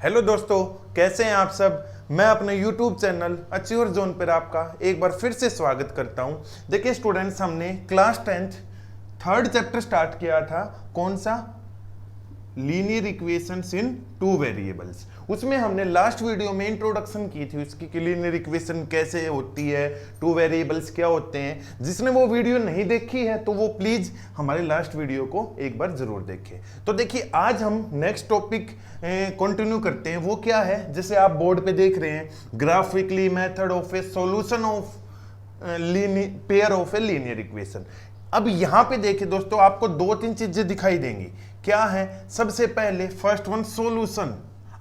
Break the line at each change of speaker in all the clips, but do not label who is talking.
Hello दोस्तों, कैसे हैं आप सब। मैं अपने YouTube चैनल अचीवर जोन पर आपका एक बार फिर से स्वागत करता हूं। देखिए स्टूडेंट्स, हमने class 10th third chapter start किया था। कौन सा? लीनियर इक्वेशंस इन टू वेरिएबल्स। उसमें हमने लास्ट वीडियो में इंट्रोडक्शन की थी उसकी कि लीनियर इक्वेशन कैसे होती है, टू वेरिएबल्स क्या होते हैं। जिसने वो वीडियो नहीं देखी है तो वो प्लीज हमारे लास्ट वीडियो को एक बार जरूर देखें। तो देखिए आज हम नेक्स्ट टॉपिक कंटिन्यू करते हैं। वो क्या है, जैसे आप बोर्ड पे देख रहे हैं, graphically method of A solution of pair of a linear equation. अब यहां पे देखिए दोस्तों, आपको दो तीन चीजें दिखाई देंगी। क्या है? सबसे पहले फर्स्ट वन सॉल्यूशन।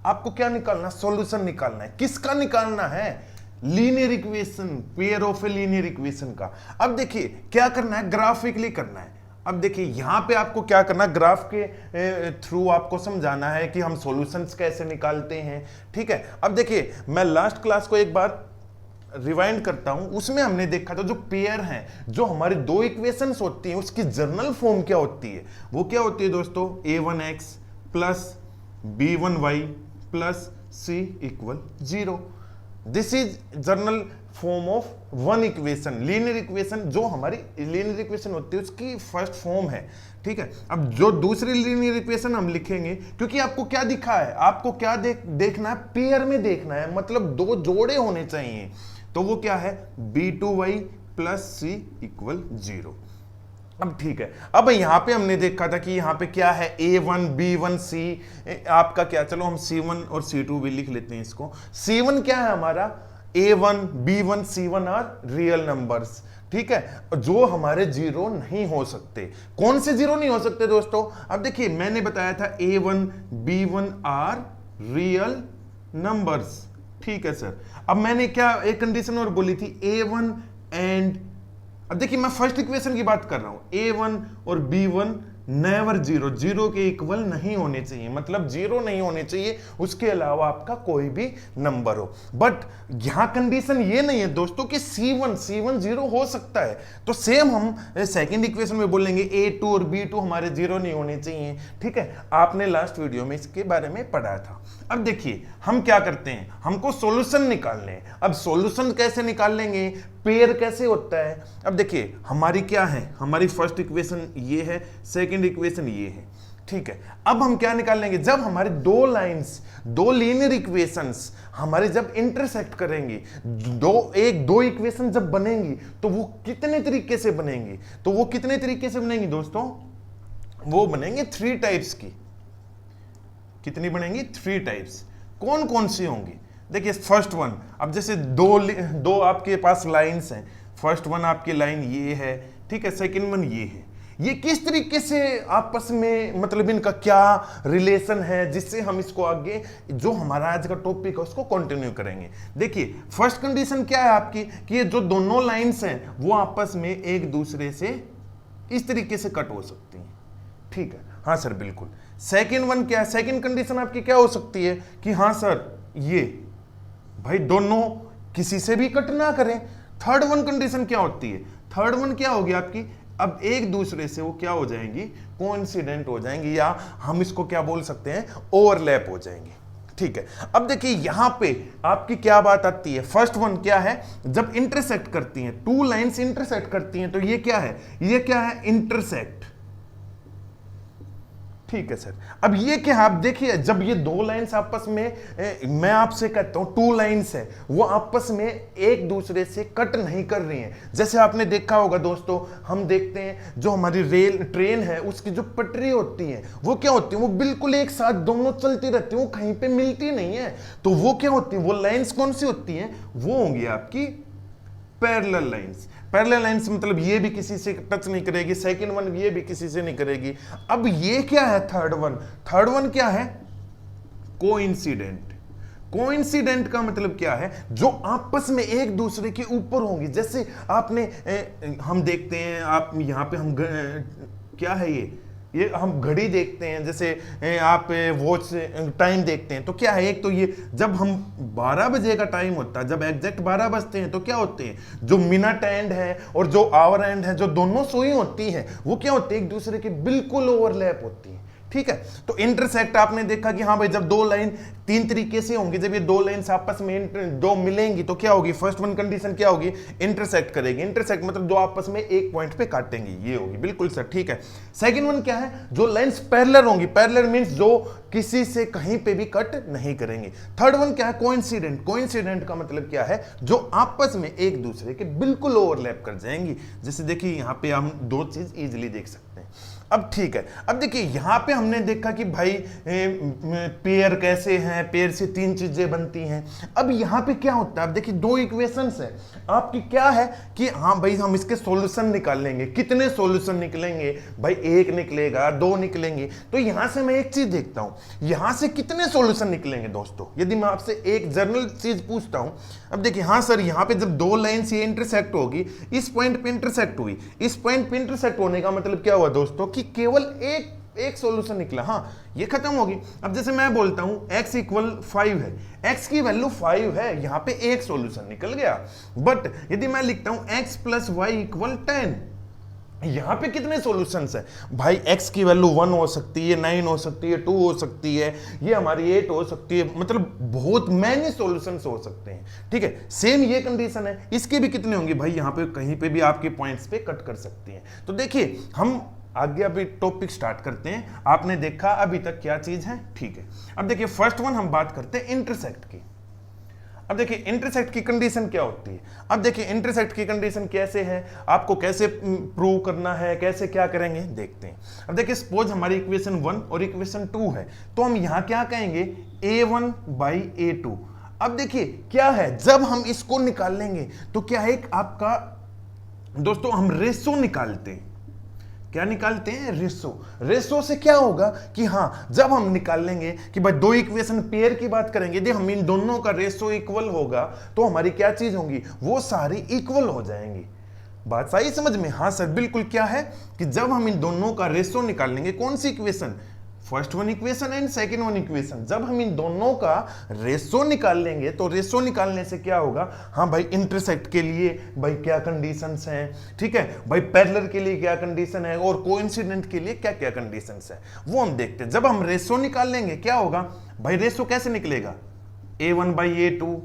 आपको क्या निकालना? सॉल्यूशन निकालना है। किसका निकालना है? Linear equation, pair of a linear equation का। अब देखिए क्या करना है, ग्राफिकली करना है। अब देखिए यहां पे आपको क्या करना, ग्राफ के थ्रू आपको समझाना है कि हम सॉल्यूशंस कैसे निकालते हैं। ठीक है। अब देखिए मैं लास्ट क्लास को एक बार रिवाइंड करता हूं। उसमें हमने देखा था जो पेयर हैं, जो हमारी दो इक्वेशंस होती हैं, उसकी जर्नल फॉर्म क्या होती है। वो क्या होती है दोस्तों? a1x plus b1y plus c equal 0। This is journal form of one equation. Linear equation जो हमारी लीनियर इक्वेशन होती है उसकी फर्स्ट फॉर्म है। ठीक है। अब जो दूसरी लीनियर इक्वेशन हम लिखेंगे, क्योंकि आपको क्या दिखा है, आपको क्या देखना है, पेयर में देखना है, मतलब दो जोड़े होने चाहिए। तो वो क्या है? b2y plus c equal 0। अब ठीक है, अब यहां पे हमने देखा था कि यहां पे क्या है, a1 b1 c आपका क्या, चलो हम c1 और c2 भी लिख लेते हैं इसको। c1 क्या है हमारा? a1 b1 c1 are real numbers. ठीक है, जो हमारे जीरो नहीं हो सकते। कौन से जीरो नहीं हो सकते दोस्तों? अब देखिए मैंने बताया था a1 b1 are real numbers. ठीक है सर। अब मैंने क्या एक कंडीशन और बोली थी, a1 एंड, अब देखिए मैं फर्स्ट इक्वेशन की बात कर रहा हूं, a1 और b1 नेवर जीरो, जीरो के इक्वल नहीं होने चाहिए, मतलब जीरो नहीं होने चाहिए, उसके अलावा आपका कोई भी नंबर हो। बट यहां कंडीशन ये नहीं है दोस्तों कि c1 जीरो हो सकता है। तो सेम हम सेकंड इक्वेशन में बोलेंगे a2 और b2 हमारे जीरो नहीं होने चाहिए। ठीक है, आपने लास्ट वीडियो में इसके बारे में पढ़ा था। अब देखिए हम क्या करते हैं, हमको सॉल्यूशन निकालने हैं। अब सॉल्यूशन कैसे निकाल लेंगे, पेयर कैसे होता है? अब देखिए हमारी क्या है, हमारी फर्स्ट इक्वेशन ये है, सेकंड इक्वेशन ये है। ठीक है, अब हम क्या निकाल लेंगे, जब हमारे दो लाइंस, दो लीनियर इक्वेशंस हमारे जब इंटरसेक्ट करेंगी, दो इक्वेशन जब बनेंगी तो वो कितने तरीके से बनेंगी? तो वो कितने तरीके से बनेंगी दोस्तों? वो बनेंगे 3 टाइप्स की। कितनी बनेंगी? 3 टाइप्स। कौन कौन सी होंगी? देखिए फर्स्ट वन, अब जैसे दो आपके पास लाइंस हैं। फर्स्ट वन आपकी लाइन ये है, ठीक है, सेकंड वन ये है। ये किस तरीके से आपस में, मतलब इनका क्या रिलेशन है, जिससे हम इसको आगे जो हमारा आज का टॉपिक है उसको कंटिन्यू करेंगे। देखिए फर्स्ट कंडीशन क्या है आपकी कि ये जो दोनों लाइंस हैं वो आपस में एक दूसरे से इस तरीके से कट हो सकती हैं। ठीक है, हाँ सर बिल्कुल। सेकंड वन क्या है, सेकंड कंडीशन आपकी क्या हो सकती है कि हाँ सर ये भाई दोनों किसी से भी कट ना करें। थर्ड वन कंडीशन क्या होती है? थर्ड वन क्या होगी आपकी, अब एक दूसरे से वो क्या हो जाएंगी, कोइंसिडेंट हो जाएंगी, या हम इसको क्या बोल सकते हैं, ओवरलैप हो जाएंगे। ठीक है, अब देखिए यहां पे आपकी क्या बात आती है। फर्स्ट वन क्या है, जब इंटरसेक्ट करती हैं, टू लाइंस इंटरसेक्ट करती हैं, तो ये क्या है, ये क्या है, इंटरसेक्ट। ठीक है सर। अब ये क्या है, आप देखिए जब ये दो लाइंस आपस में, मैं आपसे कहता हूं टू लाइंस है, वो आपस में एक दूसरे से कट नहीं कर रही हैं। जैसे आपने देखा होगा दोस्तों, हम देखते हैं जो हमारी रेल ट्रेन है उसकी जो पटरी होती है वो क्या होती है, वो बिल्कुल एक साथ दोनों चलती रहती है, वो कहीं पे मिलती नहीं है। तो वो क्या होती है, वो लाइंस कौन सी होती हैं, वो होंगी आपकी पैरेलल लाइंस। पैरेलल लाइंस मतलब ये भी किसी से टच नहीं करेगी, सेकंड वन ये भी किसी से नहीं करेगी। अब ये क्या है, थर्ड वन। थर्ड वन क्या है, कोइंसिडेंट। कोइंसिडेंट का मतलब क्या है, जो आपस में एक दूसरे के ऊपर होंगी। जैसे आपने हम देखते हैं, आप यहां पे हम क्या है ये हम घड़ी देखते हैं, जैसे आप वॉच टाइम देखते हैं, तो क्या है, एक तो ये जब हम 12 बजे का टाइम होता है, जब एग्जैक्ट 12 बजते हैं तो क्या होते हैं, जो मिनट एंड है और जो आवर एंड है, जो दोनों सुई होती हैं वो क्या होती है, एक दूसरे के बिल्कुल ओवरलैप होती है। ठीक है। तो इंटरसेक्ट आपने देखा कि हाँ भाई जब दो लाइन तीन तरीके से होंगी, जब ये दो लाइंस आपस में दो मिलेंगी तो क्या होगी, फर्स्ट वन कंडीशन क्या होगी, इंटरसेक्ट करेगी। इंटरसेक्ट मतलब दो आपस में एक पॉइंट पे काटेंगी, ये होगी, बिल्कुल सर, ठीक है। सेकंड वन क्या है, जो लाइंस पैरेलल होंगी, पैरेलल मींस जो किसी से कहीं पे भी कट नहीं करेंगी। थर्ड वन क्या है, कोइंसिडेंट। कोइंसिडेंट का मतलब क्या है, जो आपस में एक दूसरे के बिल्कुल ओवरलैप कर जाएंगी। जैसे देखिए यहां पे हम दो चीज इजीली देख सकते हैं। अब ठीक है, अब देखिए यहां पे हमने देखा कि भाई पेयर कैसे हैं, पेयर से तीन चीजें बनती हैं। अब यहां पे क्या होता है, अब देखिए दो इक्वेशंस है आपकी, क्या है कि हाँ भाई हम इसके सॉल्यूशन निकाल लेंगे। कितने सॉल्यूशन निकलेंगे भाई, एक निकलेगा, दो निकलेंगे। तो यहां से मैं एक चीज देखता हूं, यहां से कितने सॉल्यूशन निकलेंगे दोस्तों, यदि मैं आपसे एक जनरल चीज पूछता हूं। अब देखिए हाँ सर, यहां पे जब दो लाइंस ये इंटरसेक्ट होगी, इस पॉइंट पे इंटरसेक्ट हुई, इस पॉइंट पे इंटरसेक्ट होने का मतलब क्या हुआ दोस्तों कि केवल एक सॉल्यूशन निकला, हाँ ये खत्म होगी। अब जैसे मैं बोलता हूं x इक्वल 5 है, x की वैल्यू 5 है, यहां पे एक सॉल्यूशन निकल गया। बट यदि मैं लिखता हूं x प्लस वाई इक्वल 10, यहां पे कितने सॉल्यूशंस है भाई, x की वैल्यू 1 हो सकती है, 9 हो सकती है, 2 हो सकती है, ये हमारी 8 हो सकती है, मतलब बहुत मैनी सॉल्यूशंस हो सकते हैं, ठीक है। सेम ये कंडीशन है, इसके भी कितने होंगे भाई, यहां पे कहीं पे भी आपके पॉइंट्स पे कट कर सकती हैं। तो देखिए हम आगे अभी टॉपिक स्टार्ट करते हैं। आपने देखा अभी तक क्या चीज है, ठीक है। अब देखिए फर्स्ट वन हम बात करते हैं इंटरसेक्ट की। अब देखिए इंटरसेक्ट की कंडीशन क्या होती है। अब देखिए इंटरसेक्ट की कंडीशन कैसे है, आपको कैसे प्रूव करना है, कैसे क्या करेंगे देखते हैं। अब देखिए सपोज हमारी इक्वेशन 1 और इक्वेशन 2 है, तो हम यहां क्या कहेंगे, a1 बाई a2। अब देखिए क्या है, जब हम इसको निकाल लेंगे तो क्या है, एक आपका दोस्तों हम रेशो निकालते हैं। क्या निकालते हैं, रेशो। रेशो से क्या होगा कि हाँ जब हम निकाल लेंगे कि भाई दो इक्वेशन पेयर की बात करेंगे, यदि हम इन दोनों का रेशो इक्वल होगा तो हमारी क्या चीज होंगी, वो सारी इक्वल हो जाएंगी। बात सही समझ में, हाँ सर बिल्कुल। क्या है कि जब हम इन दोनों का रेशो निकाल लेंगे, कौन सी equation, first one equation and second one equation, जब हम इन दोनों का रेशो निकाल लेंगे तो रेशो निकालने से क्या होगा, हाँ भाई इंटरसेक्ट के लिए भाई क्या कंडीशंस हैं, ठीक है भाई, पैरेलल के लिए क्या कंडीशन है और कोइंसिडेंट के लिए क्या क्या कंडीशंस है, वो हम देखते हैं। जब हम रेशो निकाल लेंगे क्या होगा भाई, रेशो कैसे निकलेगा, a1 बाई a2,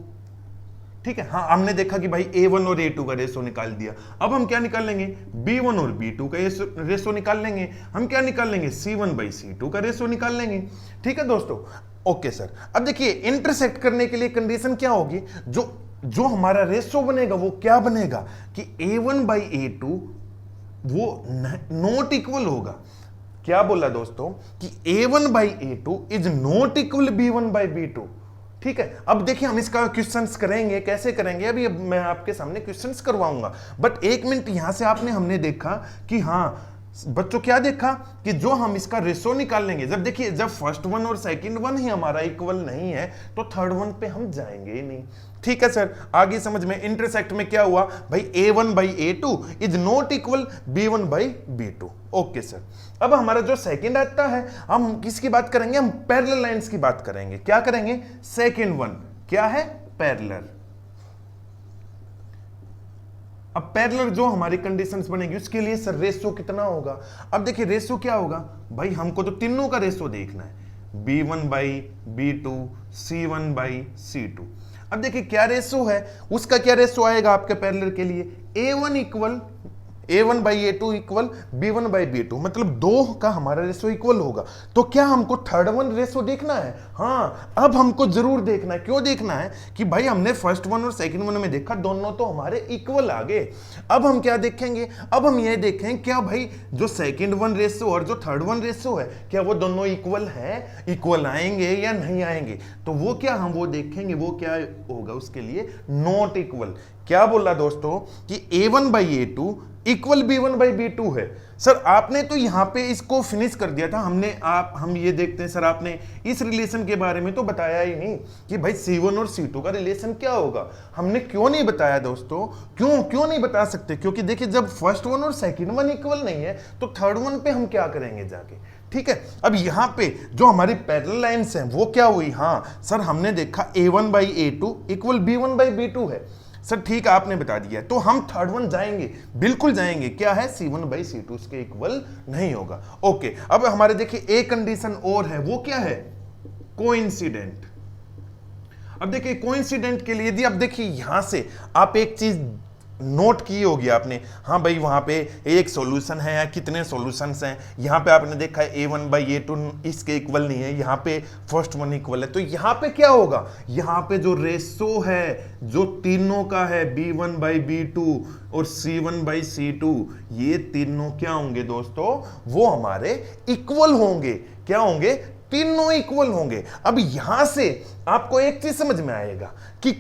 ठीक है। हाँ हमने देखा कि भाई a1 और a2 का रेशो निकाल दिया। अब हम क्या निकाल लेंगे, b1 और b2 का रेशो निकाल लेंगे। हम क्या निकाल लेंगे, c1 बाई c2 का रेशो निकाल लेंगे, ठीक है दोस्तों। ओके सर, अब देखिए इंटरसेक्ट करने के लिए कंडीशन क्या होगी, जो हमारा रेशो बनेगा वो क्या बनेगा कि a1 बाई a2 वो नॉट इक्वल होगा। क्या बोला दोस्तों कि a1 by a2 is not equal b1 by b2, ठीक है। अब देखिए हम इसका क्वेश्चंस करेंगे, कैसे करेंगे अभी मैं आपके सामने क्वेश्चंस करवाऊंगा। बट एक मिनट, यहां से हमने देखा कि हाँ बच्चों क्या देखा कि जो हम इसका रेशो निकाल लेंगे, जब देखिए जब फर्स्ट वन और सेकंड वन ही हमारा इक्वल नहीं है तो थर्ड वन पे हम जाएंगे ही नहीं, ठीक है सर। आगे समझ में, इंटरसेक्ट में क्या हुआ भाई, a1 by a2 is not equal b1 by b2। Okay sir, अब हमारा जो सेकंड आता है, हम किसकी बात करेंगे, हम पैरेलल लाइंस की बात करेंगे। क्या करेंगे, सेकंड वन क्या है, पैरेलल। अब पैरेलल जो हमारी कंडीशंस बनेगी उसके लिए सर रेशो कितना होगा। अब देखिए रेशो क्या होगा भाई, हमको तो तीनों का रेशो देखना है, b1 by b2, c1 by c2। अब देखिए क्या रेशो है, उसका क्या रेशो आएगा आपके पैरेलल के लिए, a1 equal a1 by a2 equal b1 by b2, मतलब दो का हमारा रेशो इक्वल होगा। तो क्या हमको थर्ड वन रेशो देखना है, हाँ अब हमको जरूर देखना है। क्यों देखना है कि भाई हमने फर्स्ट वन और सेकंड वन में देखा दोनों तो हमारे इक्वल आ गए। अब हम क्या देखेंगे, अब हम ये देखें क्या भाई जो सेकंड वन रेशो और जो थर्ड वन रेशो है क्या वो दोनों इक्वल है, इक्वल आएंगे या नहीं आएंगे। तो वो क्या हम वो देखेंगे, वो क्या होगा उसके लिए, नॉट इक्वल। क्या बोला दोस्तों कि a1 by a2 equal b1 by b2 है। सर आपने तो यहां पे इसको फिनिश कर दिया था, हम ये देखते हैं सर, आपने इस रिलेशन के बारे में तो बताया ही नहीं कि भाई c1 और c2 का रिलेशन क्या होगा। हमने क्यों नहीं बताया दोस्तों, क्यों नहीं बता सकते, क्योंकि देखिए जब फर्स्ट वन और सेकंड वन इक्वल नहीं है तो थर्ड वन पे हम क्या करेंगे जाके, ठीक है। अब यहां पे जो हमारी पैरेलल लाइंस हैं वो क्या हुई, हाँ सर हमने देखा a1 by a2 equal b1 by b2 है। सर ठीक है, आपने बता दिया, तो हम थर्ड वन जाएंगे, बिल्कुल जाएंगे, क्या है C1/C2 उसके इक्वल नहीं होगा। ओके, अब हमारे देखिए एक कंडीशन और है, वो क्या है, कोइंसिडेंट। अब देखिए कोइंसिडेंट के लिए यदि अब देखिए यहां से आप एक चीज नोट की होगी आपने, हाँ भाई वहां पे एक सॉल्यूशन है या कितने सॉल्यूशंस हैं, यहाँ पे आपने देखा है A1/A2 इसके इक्वल नहीं है, यहाँ पे फर्स्ट वन इक्वल है, तो यहाँ पे क्या होगा, यहाँ पे जो रेशो है जो तीनों का है B1/B2 और C1/C2, ये तीनों क्या होंगे दोस्तों, वो हमारे इक्वल होंगे। क्या होंगे, तीनों इक्वल होंगे। अब यहां से आपको एक चीज समझ में आएगा कि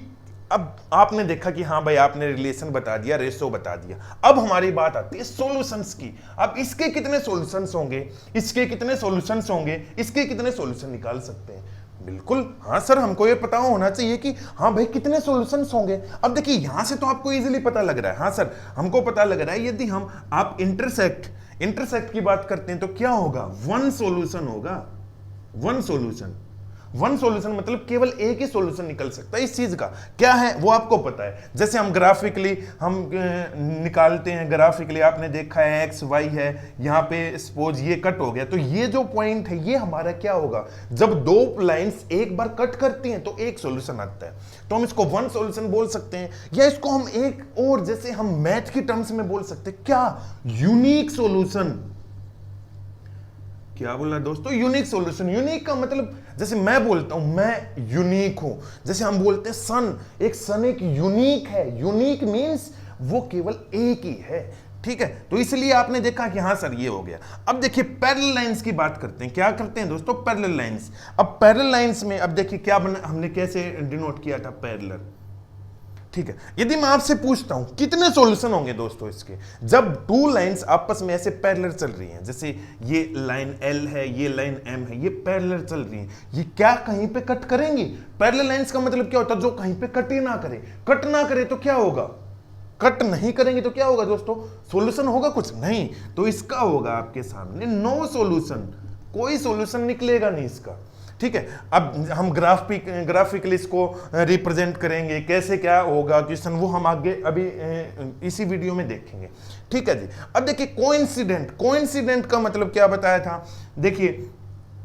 अब आपने देखा कि हाँ भाई आपने रिलेशन बता दिया, रेशो बता दिया, अब हमारी बात आती है सॉल्यूशंस की। अब इसके कितने सॉल्यूशंस होंगे, इसके कितने सॉल्यूशंस होंगे, इसके कितने सॉल्यूशन निकाल सकते हैं, बिल्कुल हाँ सर हमको ये पता होना चाहिए कि हाँ भाई कितने सॉल्यूशंस होंगे। अब देखिए यहां से तो आपको इजीली पता लग रहा है, हाँ सर हमको पता लग रहा है, यदि हम आप इंटरसेक्ट की बात करते हैं तो क्या होगा, वन सॉल्यूशन होगा, वन सॉल्यूशन मतलब केवल एक ही सॉल्यूशन निकल सकता है। इस चीज का क्या है वो आपको पता है, जैसे हम ग्राफिकली निकालते हैं, ग्राफिकली आपने देखा है एक्स वाई है, यहाँ पे सपोज ये कट हो गया, तो ये जो पॉइंट है ये हमारा क्या होगा, जब दो लाइंस एक बार कट करती हैं तो एक सॉल्यूशन आता है, तो हम इसको वन सॉल्यूशन बोल सकते हैं, या इसको हम एक और जैसे हम मैथ की टर्म्स में बोल सकते हैं, क्या, यूनिक सॉल्यूशन। क्या बोला दोस्तों, यूनिक सॉल्यूशन। यूनिक का मतलब जैसे मैं बोलता हूं मैं यूनिक हूं, जैसे हम बोलते हैं सन एक यूनिक है, यूनिक मींस वो केवल एक ही है, ठीक है। तो इसलिए आपने देखा कि हाँ सर ये हो गया। अब देखिए पैरेलल लाइंस की बात करते हैं, क्या करते हैं दोस्तों, पैरेलल लाइंस। अब पैरेलल लाइंस में अब देखिए क्या हमने कैसे डिनोट किया था, पैरेलल, ठीक है। यदि मैं आपसे पूछता हूं कितने सॉल्यूशन होंगे दोस्तों इसके, जब टू लाइंस आपस में ऐसे पैरेलल चल रही हैं, जैसे ये लाइन L है, ये लाइन M है, ये पैरेलल चल रही हैं, ये क्या कहीं पे कट करेंगी। पैरेलल लाइंस का मतलब क्या होता है, जो कहीं पे कट ही ना करे, कट ना करे तो क्या होगा, कट नहीं करेंगे तो क्या होगा दोस्तों, सॉल्यूशन होगा कुछ नहीं, तो इसका होगा आपके सामने नो सॉल्यूशन, कोई सॉल्यूशन निकलेगा नहीं इसका, ठीक है। अब हम ग्राफिकली इसको रिप्रेजेंट करेंगे, कैसे क्या होगा क्वेश्चन, वो हम आगे अभी इसी वीडियो में देखेंगे, ठीक है जी। अब देखिए कोइंसिडेंट का मतलब क्या बताया था, देखिए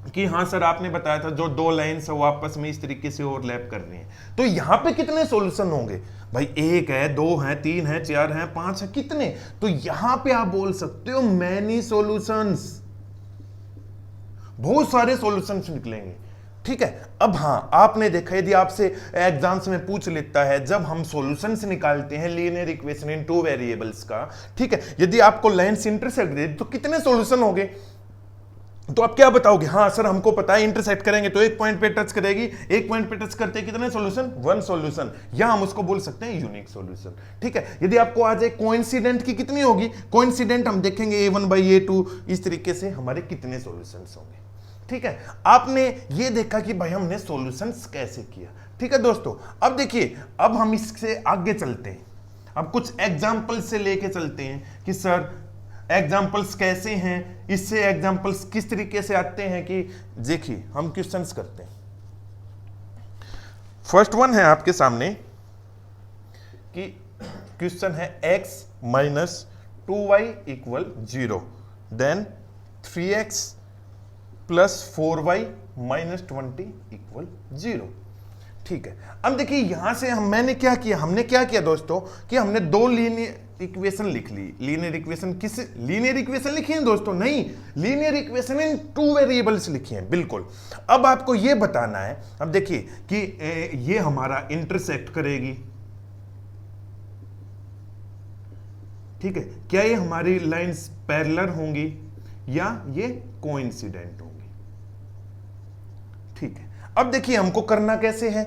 कि हाँ सर आपने बताया था जो दो लाइन्स है वो आपस में इस तरीके से ओवरलैप कर रही हैं, तो यहां पे कितने सॉल्यूशन होंगे भाई, एक है, दो है, तीन है, चार है, पांच है, कितने, तो यहां पे आप बोल सकते हो मैनी सॉल्यूशंस, बहुत सारे सॉल्यूशंस निकलेंगे, ठीक है। अब हाँ आपने देखा यदि आपसे एग्जाम्स में पूछ लेता है, जब हम सॉल्यूशंस निकालते हैं linear equation in two variables का, ठीक है, यदि आपको लाइंस इंटरसेक्ट दे तो कितने सॉल्यूशन होंगे, तो आप क्या बताओगे, हाँ सर हमको पता है इंटरसेक्ट करेंगे तो एक पॉइंट पे टच करेगी, एक पॉइंट पे टच करते कितने सॉल्यूशन, वन सॉल्यूशन, या हम उसको बोल सकते हैं यूनिक सॉल्यूशन, ठीक है। यदि आपको आ जाए कोइंसिडेंट की कितनी होगी, कोइंसिडेंट हम देखेंगे A1/A2, इस तरीके से हमारे कितने सॉल्यूशंस होंगे, ठीक है। आपने ये देखा कि भाई हमने सॉल्यूशंस कैसे किया, ठीक है दोस्तों। अब देखिए अब हम इससे आगे चलते हैं, अब कुछ एग्जांपल्स से लेके चलते हैं कि सर एग्जांपल्स कैसे हैं, इससे एग्जांपल्स किस तरीके से आते हैं, कि देखिए हम क्वेश्चंस करते हैं। फर्स्ट वन है आपके सामने कि क्वेश्चन है x - 2y = 0, then 3x + 4y - 20 = 0, ठीक है। अब देखिए यहां से हमने क्या किया दोस्तों, कि हमने दो लीनियर इक्वेशन लिख ली। लीनियर इक्वेशन किस लीनियर इक्वेशन लिखी है दोस्तों, नहीं, linear equation in two variables लिखी है, बिल्कुल। अब आपको यह बताना है, अब देखिए कि ये हमारा इंटरसेक्ट करेगी, ठीक है, क्या ये हमारी लाइंस पैरेलल होंगी या ये कोइंसिडेंट होंगी, ठीक है। अब देखिए हमको करना कैसे है,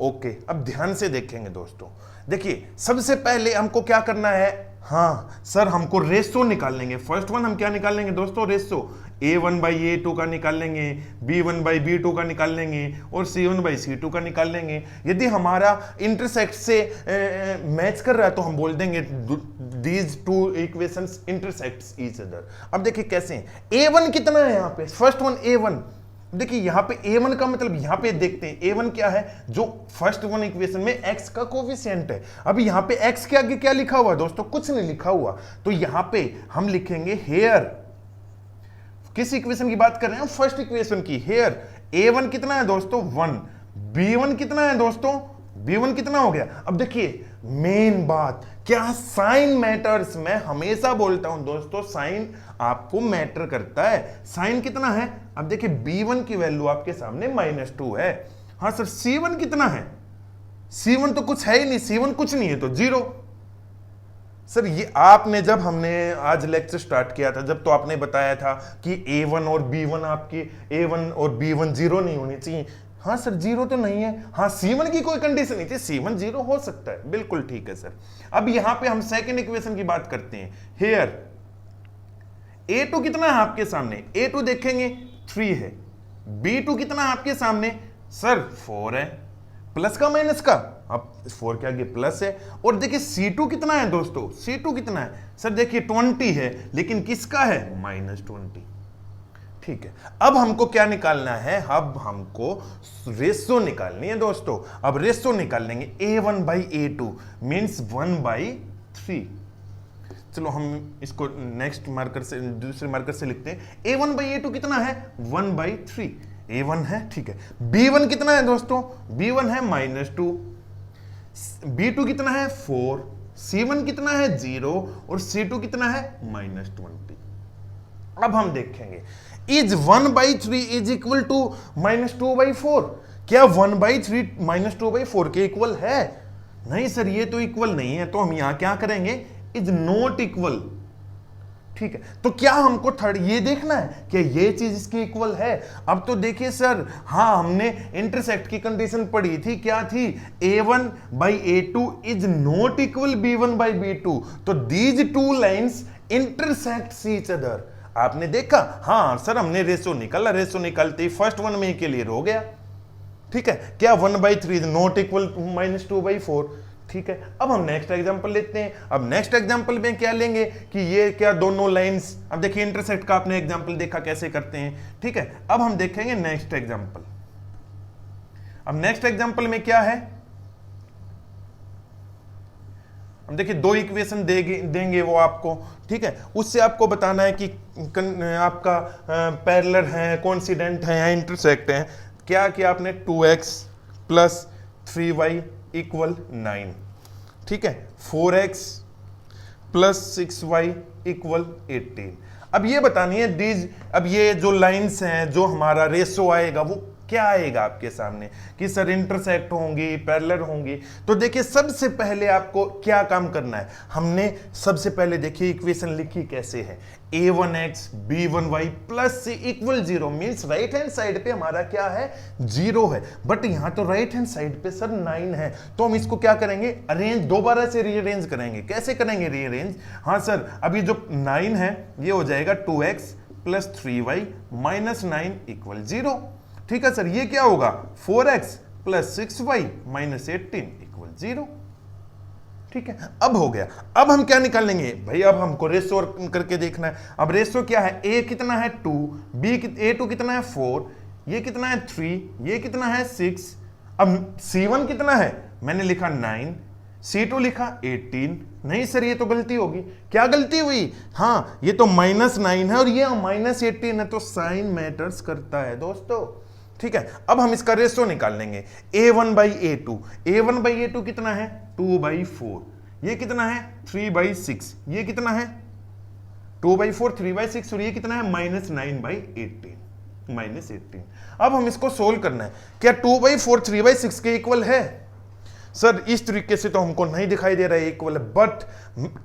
ओके, अब ध्यान से देखेंगे दोस्तों। देखिए सबसे पहले हमको क्या करना है, हाँ सर हमको रेशो निकाल लेंगे। फर्स्ट वन हम क्या निकाल लेंगे दोस्तों, रेशो A1/A2 का निकाल लेंगे, B1/B2 का निकाल लेंगे और C1/C2 का निकाल लेंगे। यदि हमारा इंटरसेक्ट से मैच कर रहा है तो हम बोल देंगे these two equations intersects each other. अब देखिए कैसे हैं, A1 कितना है यहाँ पे, फर्स्ट वन A1, देखिए यहां पे a1 का मतलब, यहां पे देखते हैं a1 क्या है, जो फर्स्ट वन इक्वेशन में x का कोफिशिएंट है। अब यहां पे x के आगे क्या लिखा हुआ दोस्तों, कुछ नहीं लिखा हुआ, तो यहां पे हम लिखेंगे हेयर, किस इक्वेशन की बात कर रहे हैं, फर्स्ट इक्वेशन की, हेयर a1 कितना है दोस्तों 1, b1 कितना है दोस्तों, b1 कितना हो गया। अब देखिए मेन बात क्या, साइन मैटर्स, मैं हमेशा बोलता हूं दोस्तों साइन आपको मैटर करता है। साइन कितना है, अब देखिए b1 की वैल्यू आपके सामने -2 है। हाँ सर c1 कितना है, c1 तो कुछ है ही नहीं, c1 कुछ नहीं है तो 0। सर ये आपने जब हमने आज लेक्चर स्टार्ट किया था, जब तो आपने बताया था कि a1 और b1 आपकी, a1 और b1 0 नहीं होनी चाहिए। हाँ सर 0 तो नहीं है, हाँ c1 की कोई कंडीशन नहीं थी, c1 0 हो सकता है, बिल्कुल ठीक है सर। अब यहां पे हम सेकंड इक्वेशन की बात करते हैं, हेयर a2 कितना है आपके सामने, a2 देखेंगे 3 है, b2 कितना है आपके सामने सर 4 है, प्लस का माइनस का, अब 4 के आगे प्लस है। और देखिए c2 कितना है दोस्तों, c2 कितना है सर, देखिए 20 है, लेकिन किसका है -20, ठीक है। अब हमको क्या निकालना है, अब हमको रेशो निकालनी है दोस्तों। अब रेशो निकाल लेंगे, a1/a2 मीन्स 1/3। चलो हम इसको नेक्स्ट मार्कर से, दूसरे मार्कर से लिखते हैं, a1/a2 कितना है 1/3, a1 है, ठीक है। b1 कितना है दोस्तों, b1 है -2, b2 कितना है 4, c1 कितना है 0 और c2 कितना है -20। अब हम देखेंगे इज 1/3 इज इक्वल टू -2/4, क्या 1/3 -2/4 के इक्वल है, नहीं सर ये तो इक्वल नहीं है, तो हम यहां क्या करेंगे, इज नॉट इक्वल, ठीक है। तो क्या हमको थर्ड ये देखना है कि ये चीज इसकी इक्वल है। अब तो देखिए सर, हाँ हमने इंटरसेक्ट की कंडीशन पढ़ी थी, क्या थी, a1/a2 is not equal b1/b2, तो these two lines intersect each other. आपने देखा, हाँ सर हमने रेशो निकाला, रेशो निकालते ही फर्स्ट वन में क्लियर हो गया, ठीक है। क्या 1/3 नॉट इक्वल -2/4, ठीक है। अब हम नेक्स्ट एग्जांपल लेते हैं। अब नेक्स्ट एग्जांपल में क्या लेंगे कि ये क्या दोनों लाइंस, अब देखिए इंटरसेक्ट का आपने एग्जांपल देखा कैसे करते हैं, ठीक है। अब हम देखेंगे नेक्स्ट एग्जांपल। अब नेक्स्ट एग्जांपल में क्या है, हम देखिए दो इक्वेशन देंगे वो आपको, ठीक है। उससे आपको बताना है कि आपका पैरेलल है, कोइंसिडेंट है या इंटरसेक्ट है। क्या किया आपने, 2x + 3y = 9, ठीक है। 4x + 6y = 18। अब ये बतानी है दीज, अब ये जो लाइंस हैं, जो हमारा रेशो आएगा वो क्या आएगा आपके सामने कि सर इंटरसेक्ट होंगी, पैरेलल होंगी। तो देखिए सबसे पहले आपको क्या काम करना है, हमने सबसे पहले देखिए इक्वेशन लिखी कैसे है, a1x b1y + c = 0 means right hand side पे हमारा क्या है 0 है, बट यहां तो राइट हैंड साइड पे सर 9 है। तो हम इसको क्या करेंगे, अरेंज, दोबारा से रीअरेंज करेंगे। कैसे करेंगे रीअरेंज, हाँ सर अभी जो 9 है ये हो जाएगा 2x + 3y - 9 = 0, ठीक है सर। ये क्या होगा, 4x + 6y - 18 = 0, ठीक है। अब हो गया। अब हम क्या निकाल लेंगे भाई, अब हमको रेशो करके देखना है। अब रेशो क्या है, a कितना है 2, a2 कितना है 4, ये कितना है 3, ये कितना है 6। अब c1 कितना है, मैंने लिखा 9, c2 लिखा 18। नहीं सर ये तो गलती होगी, क्या गलती हुई, हाँ ये तो -9 है और ये -18 है, तो साइन मैटर्स करता है दोस्तों, ठीक है। अब हम इसका रेशो निकाल लेंगे, a1/a2, a1/a2 कितना है 2/4, ये कितना है 3/6, ये कितना है 2/4 3/6 और ये कितना है -9/18 -18। अब हम इसको सोल्व करना है, क्या 2/4 3/6 के इक्वल है, सर इस तरीके से तो हमको नहीं दिखाई दे रहा है इक्वल है, बट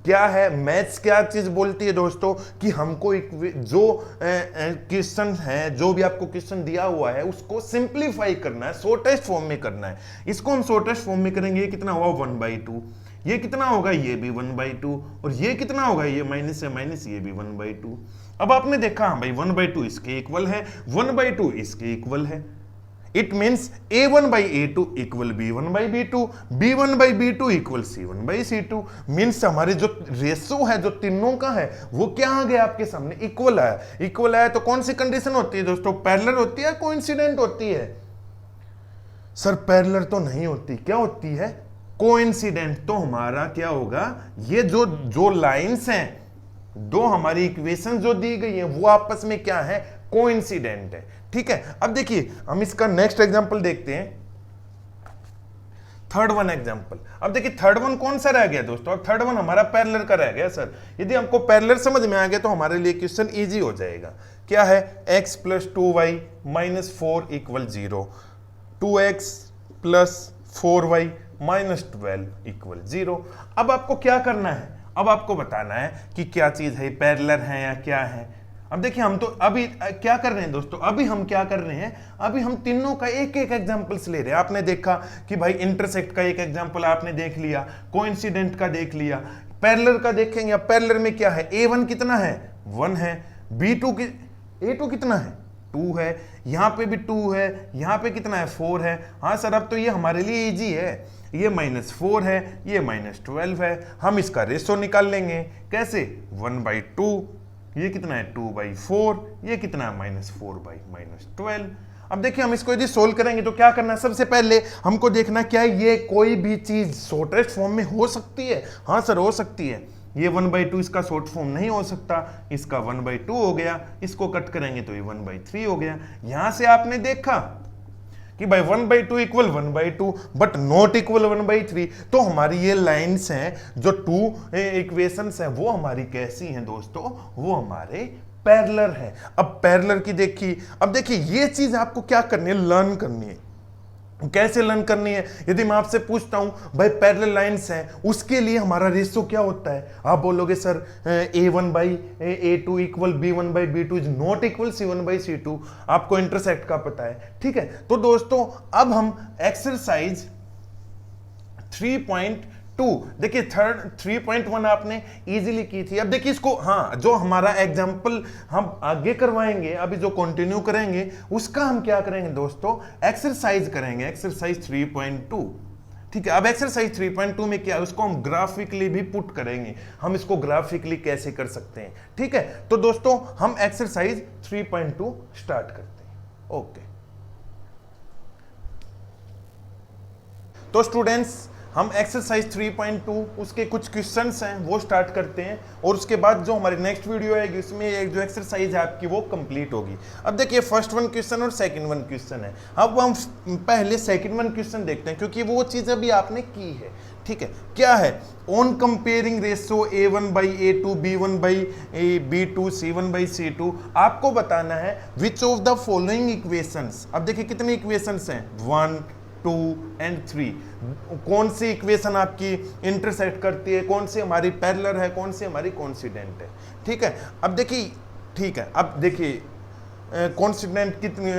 क्या है मैथ्स क्या चीज बोलती है दोस्तों कि हमको जो क्वेश्चन है, जो भी आपको क्वेश्चन दिया हुआ है उसको सिंप्लीफाई करना है, शॉर्टेस्ट फॉर्म में करना है। इसको हम शॉर्टेस्ट फॉर्म में करेंगे, ये कितना हुआ 1/2, ये कितना होगा ये भी 1/2 और ये कितना होगा ये माइनस से माइनस ये भी 1/2। अब आपने देखा हाँ भाई 1/2 इसके इक्वल है, 1/2 इसके इक्वल है। It means a1 by a2 equal b1 by b2, b1 by b2 equal c1 by c2। Means हमारे जो रेशो है जो तीनों का है वो क्या आ गया आपके सामने, इक्वल आया। इक्वल आया तो कौन सी कंडीशन होती है दोस्तों, पैरेलल होती है, कोइंसिडेंट होती है? सर पैरेलल तो नहीं होती, क्या होती है, कोइंसिडेंट। तो हमारा क्या होगा, ये जो लाइंस हैं, दो हमारी इक्वेशन जो दी गई है वो आपस में क्या है, कोइंसिडेंट है। ठीक है, अब देखिए हम इसका नेक्स्ट एग्जांपल देखते हैं, थर्ड वन एग्जांपल। अब देखिए थर्ड वन कौन सा रह गया दोस्तों, अब थर्ड वन हमारा पैरेलल का रह गया। सर यदि हमको पैरेलल समझ में आ गया तो हमारे लिए क्वेश्चन इजी हो जाएगा। क्या है, x + 2y - 4 = 0, 2x + 4y - 12 = 0। अब आपको क्या करना है, अब आपको बताना है कि क्या चीज है, पैरेलल है या क्या है। अब देखिए हम तो अभी क्या कर रहे हैं दोस्तों, अभी हम क्या कर रहे हैं, अभी हम तीनों का एक एक एग्जांपल्स ले रहे हैं। आपने देखा कि भाई इंटरसेक्ट का एक एग्जांपल आपने देख लिया, कोइंसिडेंट का देख लिया, पैरेलल का देखेंगे। अब पैरेलल में क्या है, a1 कितना है, 1 है, a2 कितना है, 2 है, यहाँ पे भी 2 है, यहाँ पे कितना है, 4 है। हाँ सर अब तो ये हमारे लिए इजी है, ये -4 है, ये -12 है। हम इसका रेशो निकाल लेंगे, कैसे, 1/2, ये कितना है, 2/4, ये कितना है, -4 by -12। अब देखिए हम इसको यदि सोल्व करेंगे तो क्या करना है, सबसे पहले हमको देखना क्या ये कोई भी चीज शॉर्टेस्ट फॉर्म में हो सकती है। हाँ सर हो सकती है, ये 1/2 इसका शॉर्ट फॉर्म नहीं हो सकता, इसका 1/2 हो गया, इसको कट करेंगे तो ये 1/3 हो गया। यहां से आपने देखा कि भाई 1/2 इक्वल 1/2 बट नॉट इक्वल 1/3। तो हमारी ये लाइंस हैं, जो टू इक्वेशंस हैं, वो हमारी कैसी हैं दोस्तों, वो हमारे पैरेलल है। अब पैरेलल की देखिए, अब देखिए ये चीज आपको क्या करनी है, लर्न करनी है। कैसे लर्न करनी है, यदि मैं आपसे पूछता हूं भाई पैरेलल लाइंस हैं, उसके लिए हमारा रेशो क्या होता है, आप बोलोगे sir a1 by a2 equal b1 by b2 is not equal c1 by c2। आपको इंटरसेक्ट का पता है, ठीक है। तो दोस्तों अब हम एक्सरसाइज 3.2 देखिए, 3.1 आपने इजीली की थी। अब देखिए इसको, हाँ जो हमारा एग्जाम्पल हम आगे करवाएंगे, अभी जो कंटिन्यू करेंगे उसका हम क्या करेंगे दोस्तों, एक्सरसाइज करेंगे, एक्सरसाइज 3.2। ठीक है, अब एक्सरसाइज 3.2 में क्या है, उसको हम ग्राफिकली भी पुट करेंगे। हम इसको ग्राफिकली कैसे कर सकते हैं, ठीक है। तो दोस्तों हम एक्सरसाइज 3.2 स्टार्ट करते हैं। ओके, तो स्टूडेंट्स हम एक्सरसाइज 3.2 उसके कुछ क्वेश्चंस हैं वो स्टार्ट करते हैं, और उसके बाद जो हमारी नेक्स्ट वीडियो आएगी उसमें एक जो एक्सरसाइज है आपकी वो कंप्लीट होगी। अब देखिए फर्स्ट वन क्वेश्चन और सेकंड वन क्वेश्चन है। अब हम पहले सेकंड वन क्वेश्चन देखते हैं, क्योंकि वो चीज़ अभी आपने की है, ठीक है। क्या है, on comparing ratio a1 by a2 b1 by b2 c1 by c2 आपको बताना है which of the following equations. अब देखिए कितनी इक्वेशंस हैं, 1, 2 and 3। कौन सी इक्वेशन आपकी इंटरसेक्ट करती है, कौन सी हमारी पैरेलल है, कौन सी हमारी कोइंसिडेंट है, ठीक है। अब देखिए, ठीक है, अब देखिए कोइंसिडेंट कितनी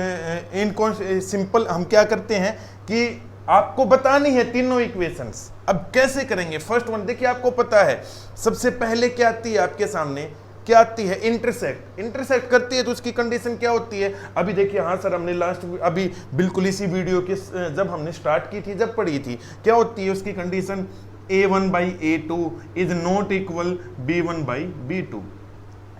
इन सिंपल हम क्या करते हैं कि आपको बतानी है तीनों इक्वेशंस। अब कैसे करेंगे, फर्स्ट वन देखिए आपको पता है सबसे पहले क्या आती है आपके सामने, क्या आती है, इंटरसेक्ट। इंटरसेक्ट करती है तो उसकी कंडीशन क्या होती है, अभी देखिए, हाँ सर हमने लास्ट अभी बिल्कुल इसी वीडियो के जब हमने स्टार्ट की थी, जब पढ़ी थी, क्या होती है उसकी condition, a1 by a2 is not equal b1 by b2।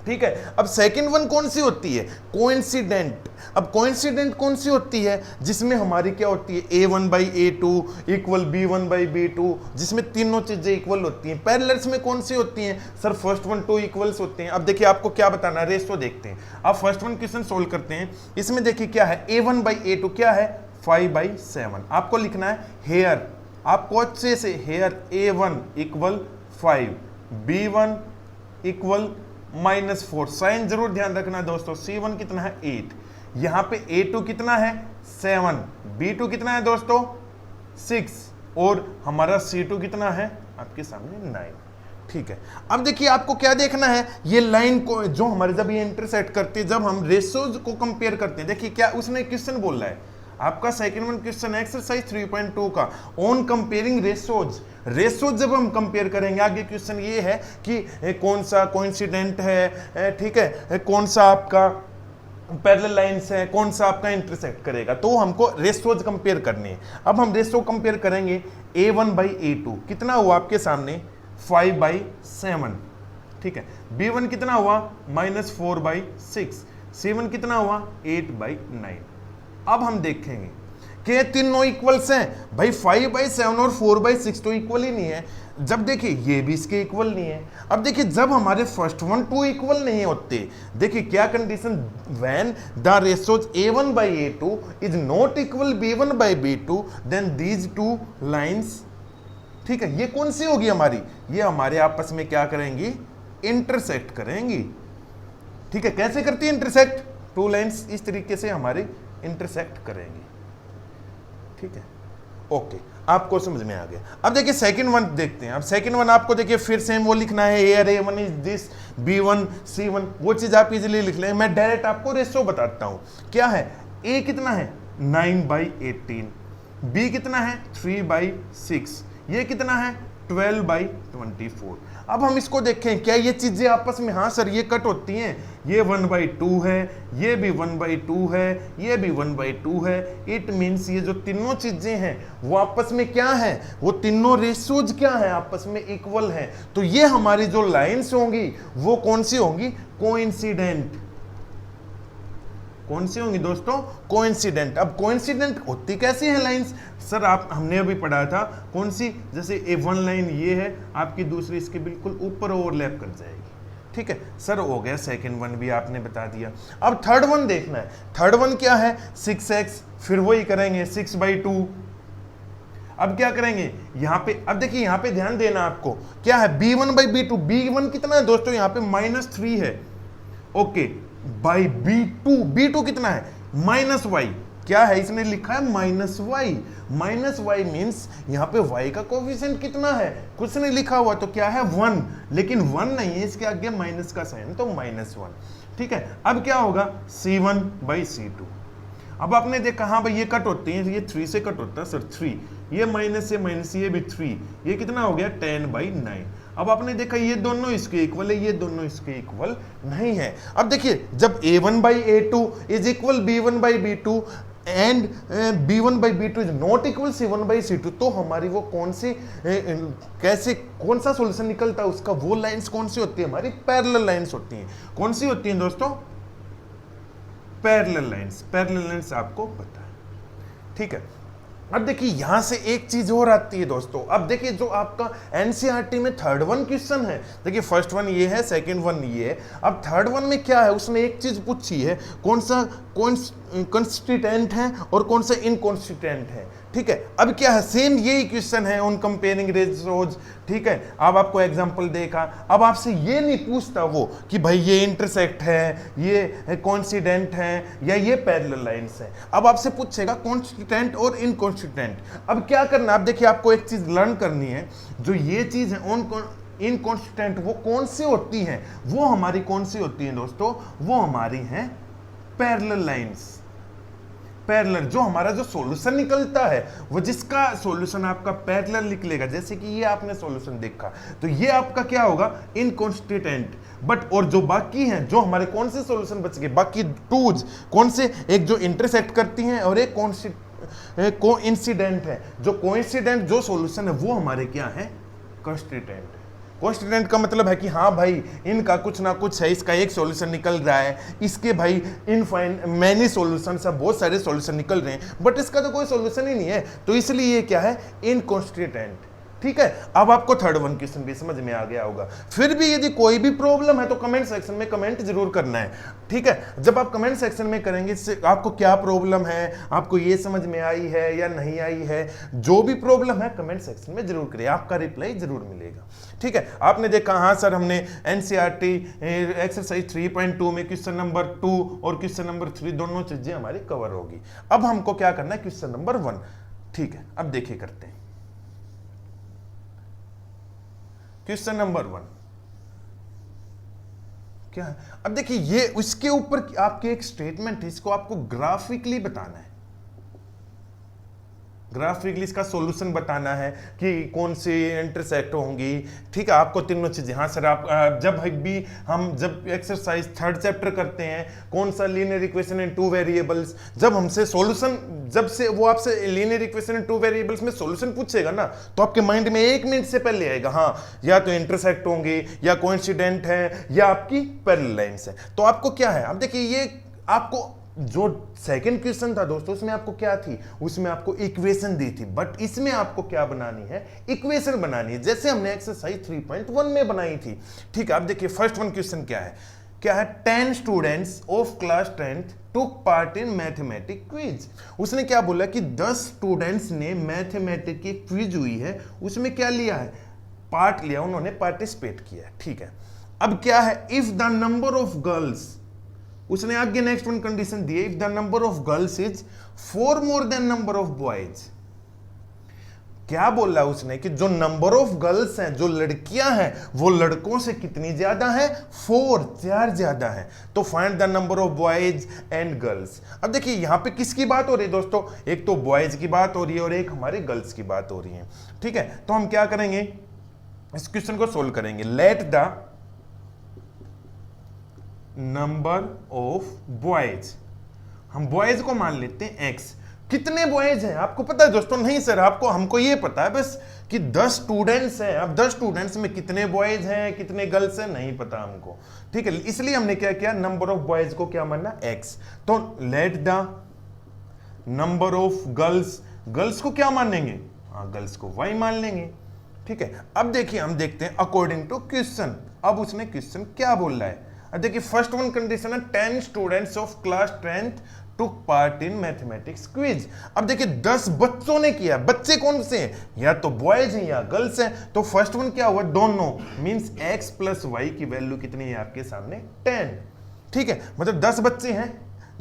ठीक है, अब सेकंड वन कौन सी होती है, कोइंसिडेंट। अब कोइंसिडेंट कौन सी होती है, जिसमें हमारी क्या होती है, a1 by a2 equal b1 by b2, जिसमें तीनों चीजें इक्वल होती हैं। पैरेलल्स में कौन सी होती हैं, सर फर्स्ट वन 2 इक्वल्स होते हैं। अब देखिए आपको क्या बताना है, रेशो देखते हैं। अब फर्स्ट वन क्वेश्चन सोल्व करते हैं। इसमें देखिए क्या है, a1 by a2 क्या है, 5/7। आपको लिखना है हेयर, आपको अच्छे से hair a1 equal 5, b1 equal -4, sign जरूर ध्यान रखना दोस्तों। c1 कितना है, 8, यहां पे a2 कितना है, 7, b2 कितना है दोस्तों, 6, और हमारा c2 कितना है आपके सामने, 9। ठीक है, अब देखिए आपको क्या देखना है, ये लाइन को जो हमारे जब ये इंटरसेक्ट करती है, जब हम रेशोज को कंपेयर करते हैं, देखिए क्या उसने क्वेश्चन बोल रहा है आपका सेकंड वन क्वेश्चन एक्सरसाइज 3.2 का, ऑन कंपेयरिंग रेशोज। रेशोज जब हम कंपेयर करेंगे, आगे क्वेश्चन ये है कि कौन सा कोइंसिडेंट है, ठीक है, कौन सा आपका पैरेलल लाइंस है, कौन सा आपका इंटरसेक्ट करेगा, तो हमको रेशियोज कंपेयर करनी है। अब हम रेशियो कंपेयर करेंगे A1/A2 कितना हुआ आपके सामने 5/7, ठीक है। B1 कितना हुआ -4/6, C1 कितना हुआ 8/9। अब हम देखेंगे कि तीनों इक्वल्स हैं भाई, 5/7 और 4/6 तो इक्वल ही नहीं है। जब देखिए ये भी इसके इक्वल नहीं है। अब देखिए जब हमारे फर्स्ट वन टू इक्वल नहीं होते, देखिए क्या condition, when the ratios A1/A2 is not equal B1/B2 then these two lines, ठीक है, ये कौन सी होगी हमारी, ये हमारे आपस में क्या करेंगी, इंटरसेक्ट करेंगी, ठीक है। कैसे करती है इंटरसेक्ट, टू लाइंस इस तरीके से हमारी इंटरसेक्ट करेंगी, ठीक है, ओके, आपको समझ में आ गया। अब देखिए सेकंड वन देखते हैं। अब सेकंड वन आपको देखिए फिर सेम वो लिखना है, A1 is this, B1 C1, वो चीज आप इजीली लिख लें। मैं डायरेक्ट आपको रेशियो बताता हूं, क्या है, A कितना है 9/18, B कितना है 3/6, ये कितना है 12/24। अब हम इसको देखें, क्या ये चीजें आपस में, हाँ सर ये कट होती हैं, ये 1/2 है, ये भी 1/2 है, ये भी 1/2 है। इट मीन्स ये जो तीनों चीजें हैं वो आपस में क्या है, वो तीनों रेशियोज क्या है, आपस में इक्वल है। तो ये हमारी जो लाइंस होंगी वो कौन सी होंगी, कोइंसिडेंट। कौन सी होंगी दोस्तों, कोइंसिडेंट। अब कोइंसिडेंट होती कैसी है लाइंस, सर आप हमने अभी पढ़ा था, कौन सी, जैसे A1 लाइन ये है आपकी, दूसरी इसके बिल्कुल ऊपर ओवरलैप कर जाएगी, ठीक है सर, हो गया। सेकंड वन भी आपने बता दिया। अब थर्ड वन देखना है। थर्ड वन क्या है 6x, फिर वही करेंगे 6/2। अब क्या करेंगे यहाँ पे, अब देखिए यहाँ पे ध्यान देना आपको, क्या है B1/B2, B1 कितना है दोस्तों यहाँ पे -3 है, ओके, बाई B2 कितना है -y, क्या है इसने लिखा है -y मीन्स यहाँ पे y का कोफिशिएंट कितना है, कुछ नहीं लिखा हुआ, तो क्या है 1, लेकिन 1 नहीं है, इसके आगे माइनस का साइन, तो -1, ठीक है। अब क्या होगा C1/C2। अब आपने देखा हाँ भाई ये कट होती है, ये 3 से कट होता है सर 3, ये माइनस से माइनस, ये भी 3, ये कितना हो गया 10/9। अब आपने देखा ये दोनों इसके इक्वल है, ये दोनों इसके इक्वल नहीं है। अब देखिए जब A1/A2 is equal B1/B2 and B1/B2 is not equal C1/C2, तो हमारी वो कौन सी कैसे कौन सा सॉल्यूशन निकलता है उसका, वो लाइंस कौन सी होती है, हमारी पैरेलल लाइंस होती हैं। कौन सी होती हैं दोस्तों, पैरेलल लाइंस। पैरेलल लाइंस आपको पता है, ठीक है। अब देखिए यहां से एक चीज और आती है दोस्तों। अब देखिए जो आपका एनसीईआरटी में थर्ड वन क्वेश्चन है, देखिए फर्स्ट वन ये है, सेकंड वन ये है, अब थर्ड वन में क्या है, उसने एक चीज पूछी है, कौन सा कॉन्स्टिट्यूएंट है और कौन सा इनकॉन्स्टिट्यूएंट है, ठीक है। अब क्या है, सेम यही क्वेश्चन है ऑन कंपेयरिंग रेशियोज, ठीक है। अब आपको एग्जांपल देखा, अब आपसे ये नहीं पूछता वो कि भाई ये इंटरसेक्ट है, ये कोइंसिडेंट है, या ये पैरेलल लाइंस है। अब आपसे पूछेगा कॉन्स्टिट्यूएंट और इनकॉन्स्टिट्यूएंट। अब क्या करना, अब देखिए आपको एक चीज लर्न करनी है, जो ये चीज है ऑन इनकॉन्स्टिट्यूएंट वो कौन सी होती है, वो हमारी कौन सी होती है दोस्तों, वो हमारी है पैरेलल लाइंस। पैरेलल, जो हमारा जो सॉल्यूशन निकलता है वो जिसका सॉल्यूशन आपका पैरेलल निकलेगा, जैसे कि ये आपने सॉल्यूशन देखा, तो ये आपका क्या होगा इनकॉन्स्टिट्यूएंट। बट और जो बाकी हैं, जो हमारे कौन से सॉल्यूशन बच गए, बाकी टूज कौन से, एक जो इंटरसेक्ट करती हैं और एक कोइंसिडेंट है। जो कोइंसिडेंट जो सॉल्यूशन है वो हमारे क्या है, कॉन्स्टिट्यूएंट। कॉन्स्टिट्यूएंट का मतलब है कि हाँ भाई इनका कुछ ना कुछ है, इसका एक सॉल्यूशन निकल रहा है, इसके भाई इनफाइन मैनी सॉल्यूशन है, बहुत सारे सॉल्यूशन निकल रहे हैं, बट इसका तो कोई सॉल्यूशन ही नहीं है, तो इसलिए ये क्या है इनकॉन्स्टिट्यूएंट, ठीक है। अब आपको थर्ड वन क्वेश्चन भी समझ में आ गया होगा। फिर भी यदि कोई भी प्रॉब्लम है तो कमेंट सेक्शन में कमेंट जरूर करना है, ठीक है। जब आप कमेंट सेक्शन में करेंगे इससे आपको क्या प्रॉब्लम है, आपको ये समझ में आई है या नहीं आई है, जो भी प्रॉब्लम है कमेंट सेक्शन में जरूर करिए, आपका रिप्लाई जरूर मिलेगा, ठीक है। आपने देखा हाँ सर हमने एनसीईआरटी एक्सरसाइज 3.2 में क्वेश्चन नंबर 2 और क्वेश्चन नंबर 3 दोनों चीजें हमारी कवर होगी। अब हमको क्या करना है, क्वेश्चन नंबर 1, ठीक है। अब देखिए करते हैं क्वेश्चन नंबर 1 क्या है। अब देखिए ये उसके ऊपर आपकी एक स्टेटमेंट है, इसको आपको ग्राफिकली बताना है, ग्राफिकली इसका सॉल्यूशन बताना है कि कौन सी इंटरसेक्ट होंगी, ठीक है, आपको तीनों चीजें। हाँ सर, आप जब भी हम जब एक्सरसाइज 3rd चैप्टर करते हैं, कौन सा लीनियर इक्वेशन इन 2 वेरिएबल्स, जब हमसे सॉल्यूशन, जब से वो आपसे लीनियर इक्वेशन इन 2 वेरिएबल्स में सॉल्यूशन पूछेगा ना, तो आपके माइंड में 1 मिनट से पहले आएगा हाँ या तो इंटरसेक्ट होंगे, या कोइंसिडेंट है, या आपकी पैरेलल लाइंस है। तो आपको क्या है, अब देखिए ये आपको जो सेकंड क्वेश्चन था दोस्तों, उसमें आपको क्या थी, उसमें आपको इक्वेशन दी थी, बट इसमें आपको क्या बनानी है, इक्वेशन बनानी है, जैसे हमने एक्सरसाइज 3.1 में बनाई थी। ठीक है, अब देखिए फर्स्ट वन क्वेश्चन क्या है, 10 students of class 10th took part in mathematics quiz. उसने क्या बोला कि 10 स्टूडेंट्स ने मैथमेटिक्स की क्विज हुई है, उसमें क्या लिया है, पार्ट लिया, उन्होंने पार्टिसिपेट किया। ठीक है, अब क्या है, if the number of girls, उसने आगे नेक्स्ट वन कंडीशन दी है, if the number of girls is 4 more than number of boys. क्या बोला उसने कि जो नंबर ऑफ गर्ल्स हैं, जो लड़कियां हैं, वो लड़कों से कितनी ज्यादा है, 4 ज्यादा है। तो find the number of boys and girls. अब देखिए यहां पे किसकी बात हो रही है दोस्तों, एक तो बॉयज की बात हो रही है और एक हमारे गर्ल्स की बात हो रही है। ठीक है, तो हम क्या करेंगे, इस क्वेश्चन को सोल्व करेंगे। Let the number of boys, हम बॉयज को मान लेते हैं x। कितने बॉयज हैं आपको पता है दोस्तों, नहीं सर आपको, हमको ये पता है बस कि 10 स्टूडेंट्स हैं। अब 10 स्टूडेंट्स में कितने बॉयज हैं कितने गर्ल्स हैं नहीं पता हमको। ठीक है, इसलिए हमने क्या किया, नंबर ऑफ बॉयज को क्या मानना, x। तो late the number of girls, girls को क्या मानेंगे, हाँ गर्ल्स को y मान लेंगे। ठीक है, अब देखिए हम देखते हैं अकॉर्डिंग टू क्वेश्चन, अब उसने क्वेश्चन क्या बोल रहा है। अब देखिए फर्स्ट वन कंडीशन है 10 students of class 10th took part in mathematics quiz. अब देखिए 10 बच्चों ने किया, बच्चे कौन से हैं, या तो बॉयज हैं या गर्ल्स हैं। तो फर्स्ट वन क्या हुआ, don't know, means x plus y की वैल्यू कितनी है आपके सामने 10। ठीक है, मतलब 10 बच्चे हैं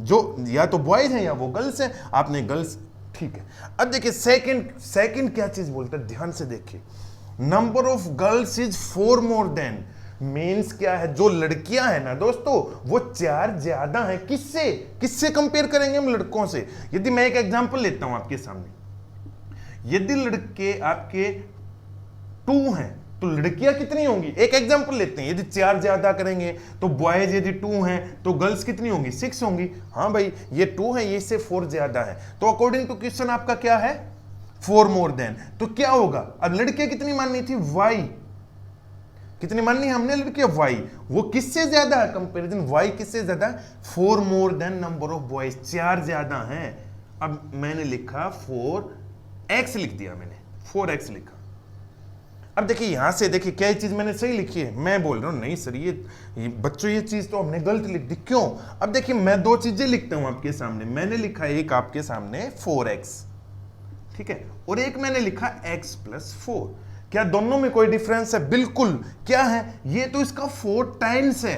जो या तो बॉयज हैं या वो गर्ल्स हैं, आपने गर्ल्स। ठीक है, अब देखिए सेकंड क्या चीज बोलता है, ध्यान से देखिए, number of girls is 4 more than, means क्या है, जो लड़कियां हैं ना दोस्तों वो 4 ज्यादा हैं। किससे कंपेयर करेंगे हम, लड़कों से। यदि मैं एक एग्जांपल लेता हूं आपके सामने, यदि लड़के आपके 2 हैं तो लड़कियां कितनी होंगी, एक एग्जांपल लेते हैं, यदि 4 ज्यादा करेंगे तो बॉयज यदि 2 हैं तो गर्ल्स कितनी होंगी, 6 होंगी। हाँ भाई ये 2 है, ये से 4 ज्यादा है, तो अकॉर्डिंग टू क्वेश्चन आपका क्या है, 4 मोर देन। तो क्या होगा, अब लड़कियां कितनी माननी थी, y कितनी माननी है हमने, लड़कियां y, वो किससे ज्यादा है, कंपैरिजन y किससे ज्यादा है, 4 more than number of boys, 4 ज्यादा हैं। अब मैंने लिखा 4x लिख दिया, मैंने 4x लिखा। अब देखिए यहां से देखिए क्या चीज मैंने सही लिखी है, मैं बोल रहा हूं नहीं सर ये बच्चों ये चीज तो हमने गलत लिख दी, क्यों। अब देखिए मैं 2 चीजें लिखता हूं आपके सामने, मैंने लिखा एक आपके सामने 4x, ठीक है, और एक मैंने लिखा x प्लस 4। क्या दोनों में कोई डिफरेंस है, बिल्कुल। क्या है, ये तो इसका 4 टाइम्स है।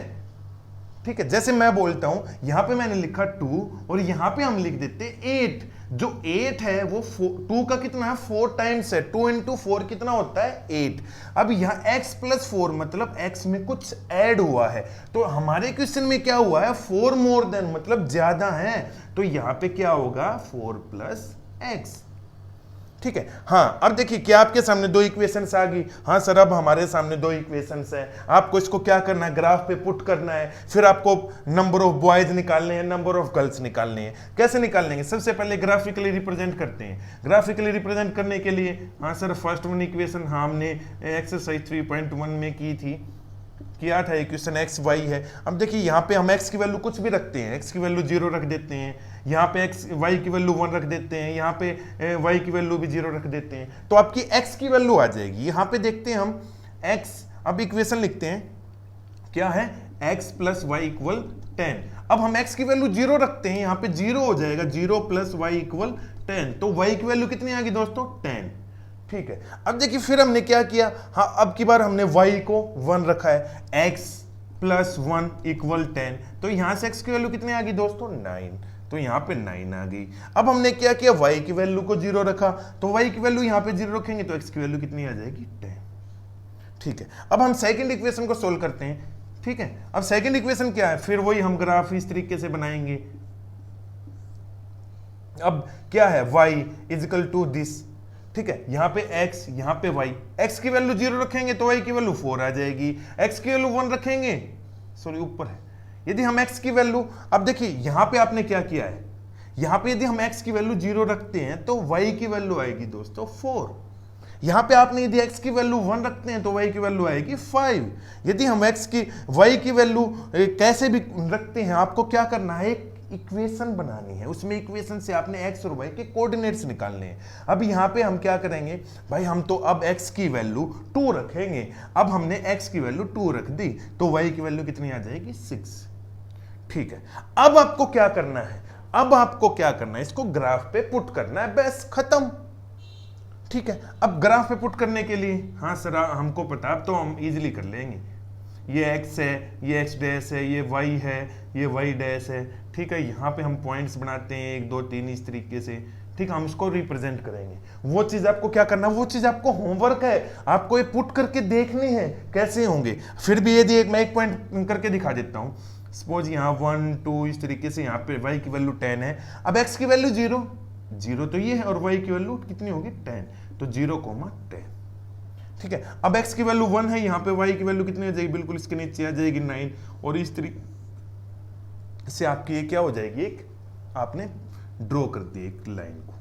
ठीक है, जैसे मैं बोलता हूं यहां पे मैंने लिखा 2 और यहां पे हम लिख देते 8। जो 8 है वो 2 का कितना है, 4 टाइम्स है, 2 इंटू 4 कितना होता है 8। अब यहां x प्लस 4 मतलब x में कुछ ऐड हुआ है, तो हमारे क्वेश्चन में क्या हुआ है, 4 मोर देन मतलब ज्यादा है, तो यहां पे क्या होगा 4 प्लस x। ठीक है, हाँ अब देखिए क्या आपके सामने 2 इक्वेशंस आ गई। हाँ सर अब हमारे सामने 2 इक्वेशंस हैं, आपको इसको क्या करना है, ग्राफ पे पुट करना है, फिर आपको नंबर ऑफ बॉयज निकालने हैं, नंबर ऑफ गर्ल्स निकालने हैं। कैसे निकालेंगे, सबसे पहले ग्राफिकली रिप्रेजेंट करते हैं। ग्राफिकली रिप्रेजेंट करने के लिए, हाँ सर फर्स्ट वन इक्वेशन हाँ हमने एक्सरसाइज 3.1 में की थी, किया था इक्वेशन x y है। अब देखिए यहाँ पे हम x की वैल्यू कुछ भी रखते हैं, x की वैल्यू 0 रख देते हैं, यहाँ पे y की वैल्यू 1 रख देते हैं, यहाँ पे y की वैल्यू भी 0 रख देते हैं, तो आपकी x की वैल्यू आ जाएगी। यहाँ पे देखते हैं हम x, अब इक्वेशन लिखते हैं क्या है, x प्लस वाई इक्वल 10। अब हम x की वैल्यू 0 रखते हैं, यहाँ पे 0 हो जाएगा, 0 प्लस वाई इक्वल 10, तो y की वैल्यू कितनी आ गई दोस्तों 10। ठीक है, अब देखिए फिर हमने क्या किया, हाँ अब की बार हमने y को 1 रखा है, x प्लस 1 इक्वल 10, तो यहां से x की वैल्यू कितनी आ गई दोस्तों 9, तो यहां पे 9 आ गई। अब हमने क्या किया, y की वैल्यू को 0 रखा, तो y की वैल्यू यहां पे 0 रखेंगे तो x की वैल्यू कितनी आ जाएगी 10। ठीक है, अब हम सेकंड इक्वेशन को सोल्व करते हैं। ठीक है, अब सेकंड इक्वेशन क्या है, फिर वही हम ग्राफ इस तरीके से बनाएंगे, अब क्या है, y इजिकल टू दिस, ठीक है, यहां पे x यहां पे y, x की वैल्यू 0 रखेंगे तो y की वैल्यू 4 आ जाएगी, x की वैल्यू 1 रखेंगे, सॉरी ऊपर है, यदि हम x की वैल्यू, अब देखिए यहां पे आपने क्या किया है, यहां पे यदि हम x की वैल्यू 0 रखते हैं तो y की वैल्यू आएगी दोस्तों 4, यहां पे आपने यदि x की वैल्यू 1 रखते हैं तो y की वैल्यू आएगी 5, यदि हम x की y की वैल्यू कैसे भी रखते हैं, आपको क्या करना है, एक इक्वेशन बनानी है, उसमें इक्वेशन से आपने x और y के कोऑर्डिनेट्स निकालने हैं। अब यहाँ पे हम क्या करेंगे भाई, हम तो अब x की वैल्यू 2 रखेंगे, अब हमने x की वैल्यू 2 रख दी तो y की वैल्यू कितनी आ जाएगी 6, ठीक है। अब आपको क्या करना है, अब आपको क्या करना है, इसको ग्राफ पे पुट करना है, बस खत्म, ठीक है। अब ग्राफ पे पुट करने के लिए, हाँ सर हमको पता, अब तो हम इजीली कर लेंगे, ये x है, ये x डैश है, ये y है, ये y डैश है, ठीक है। यहाँ पे हम पॉइंट्स बनाते हैं 1 2 3 इस तरीके से, ठीक है, हम इसको रिप्रेजेंट करेंगे। वो चीज आपको क्या करना, वो चीज आपको होमवर्क है, आपको ये पुट करके देखनी है कैसे होंगे। फिर भी यदि मैं एक पॉइंट करके दिखा देता हूँ, सपोज यहाँ 1 2 इस तरीके से, यहाँ पे y की वैल्यू 10 है, अब x की वैल्यू 0 तो ये है, और y की वैल्यू कितनी होगी 10, तो 0,10, ठीक है। अब x की वैल्यू 1 है, यहाँ पे y की वैल्यू कितनी हो जाएगी, बिल्कुल इसके नीचे आ जाएगी 9, और इस तरीके से आपकी ये क्या हो जाएगी, एक आपने ड्रॉ कर दी एक लाइन को,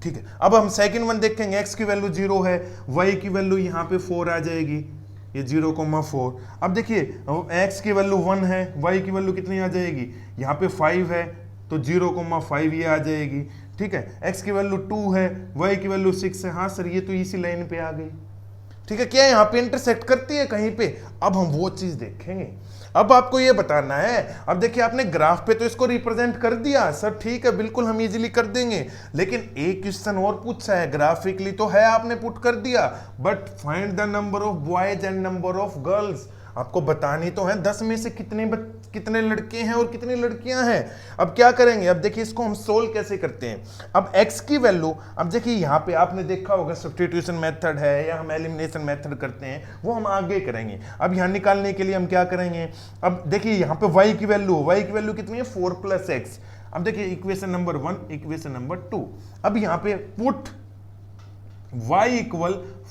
ठीक है। अब हम सेकंड वन देखेंगे, x की वैल्यू 0 है, y की वैल्यू यहाँ पे 4 आ जाएगी, ये 0,4। अब देखिए x की वैल्यू 1 है, y की वैल्यू कितनी आ जाएगी, यहाँ पे 5 है तो 0,5 ये आ जाएगी, ठीक है। x की वैल्यू 2 है, y की वैल्यू 6 है, हाँ सर ये तो इसी लाइन पे आ गई, ठीक है। क्या यहाँ पे इंटरसेक्ट करती है कहीं पे, अब हम वो चीज देखेंगे। अब आपको ये बताना है, अब देखिए आपने ग्राफ पे तो इसको रिप्रेजेंट कर दिया सर, ठीक है, बिल्कुल हम इजीली कर देंगे, लेकिन एक क्वेश्चन और पूछा है, ग्राफिकली तो है आपने पुट कर दिया, but find the number of boys and number of girls, आपको बतानी तो है 10 में से कितने लड़के हैं और कितनी लड़कियां हैं। अब क्या करेंगे, अब देखिए इसको हम सोल्व कैसे करते हैं। अब x की वैल्यू, अब देखिए यहाँ पे आपने देखा होगा सब्स्टिट्यूशन मेथड है या हम एलिमिनेशन मेथड करते हैं, वो हम आगे करेंगे। अब यहाँ निकालने के लिए हम क्या करेंगे, अब देखिए यहाँ पे y की वैल्यू कितनी है 4 + x। अब देखिए इक्वेशन नंबर 1, इक्वेशन नंबर 2, अब यहाँ पे put y =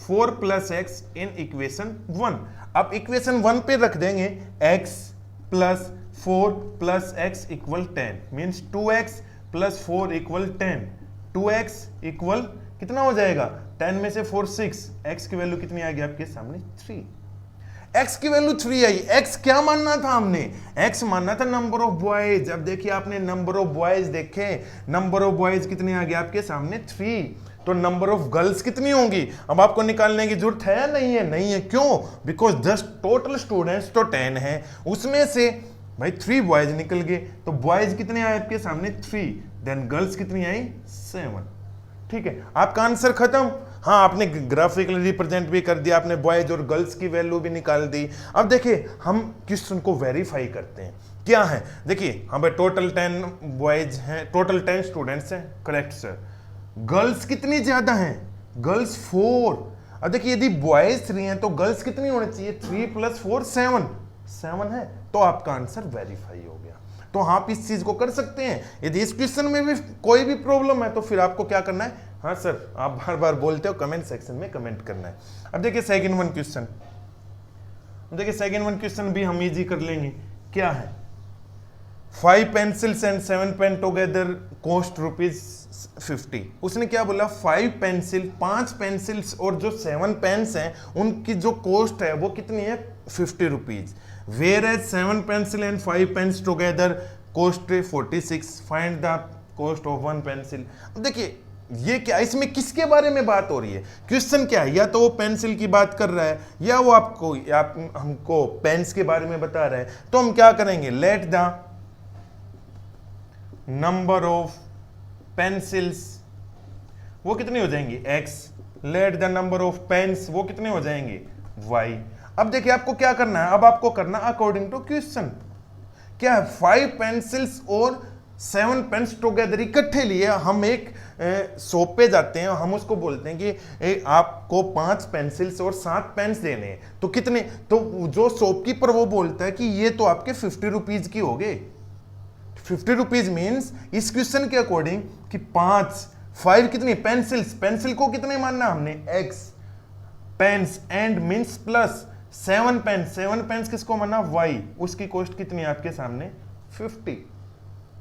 4 + x in equation 1। अब इक्वेशन 1 पे रख देंगे x + 4 + x = 10, means 2x + 4 = 10, 2x equal कितना हो जाएगा, 10 में से 4 6, x की वैल्यू कितनी आ गई आपके सामने 3, x की वैल्यू 3 आई। x क्या मानना था हमने, x मानना था नंबर ऑफ बॉयज। अब देखिए आपने नंबर ऑफ बॉयज देखे, नंबर ऑफ बॉयज कितने आ गए आपके सामने 3, तो नंबर ऑफ गर्ल्स कितनी होंगी, अब आपको निकालने की जरूरत है या नहीं है, नहीं है, क्यों, बिकॉज जस्ट टोटल स्टूडेंट्स तो 10 है, उसमें से भाई 3 बॉयज निकल गए, तो बॉयज कितने आए आपके सामने 3, देन गर्ल्स कितनी आई 7, ठीक है, आपका आंसर खत्म। हाँ आपने ग्राफिकली रिप्रेजेंट भी कर दिया, आपने बॉयज और गर्ल्स की वैल्यू भी निकाल दी। अब देखिए हम क्वेश्चन को वेरीफाई करते हैं, क्या है, देखिए हाँ भाई टोटल 10 बॉयज हैं, टोटल 10 स्टूडेंट्स हैं, करेक्ट सर। गर्ल्स कितनी ज्यादा हैं, गर्ल्स 4। अब देखिए यदि बॉयज 3 हैं तो गर्ल्स कितनी होनी चाहिए, 3 + 4 7 है, तो आपका आंसर वेरीफाई हो गया। तो आप इस चीज को कर सकते हैं। यदि इस क्वेश्चन में भी कोई भी प्रॉब्लम है तो फिर आपको क्या करना है, हाँ सर आप बार बार बोलते हो, कमेंट सेक्शन में कमेंट करना है। अब देखिए सेकंड वन क्वेश्चन, देखिए सेकंड वन क्वेश्चन भी हम इजी कर लेंगे। क्या है, 5 pencils and 7 pen together cost ₹50। उसने क्या बोला, 5 पेंसिल्स और जो 7 पेन्स हैं उनकी जो कॉस्ट है वो कितनी है ₹50, whereas 7 pencil and 5 pens together cost 46, find the cost of 1 pencil. अब देखिए ये क्या, इसमें किसके बारे में बात हो रही है, क्वेश्चन क्या है, या तो वो पेंसिल की बात कर रहा है या वो हमको पेन्स के बारे में बता रहा है। तो हम क्या करेंगे, let the number of pencils वो कितनी हो जाएंगी x, let the number of pens वो कितने हो जाएंगे y। अब देखिए आपको क्या करना है, अब आपको करना अकॉर्डिंग टू क्वेश्चन। क्या है, 5 पेंसिल्स और 7 पेन्स टुगेदर इकट्ठे लिए, हम एक शॉप पे जाते हैं, हम उसको बोलते हैं कि आपको 5 पेंसिल्स और 7 पेन्स देने हैं, तो कितने, तो जो शॉपकीपर वो बोलता है कि ये तो आपके ₹50 की हो गए, 50 रुपीज मीन्स इस क्वेश्चन के अकॉर्डिंग कि 5 कितनी पेंसिल्स, पेंसिल को कितने मानना हमने x, pens and means plus 7 pens किसको माना y, उसकी कॉस्ट कितनी आपके सामने 50।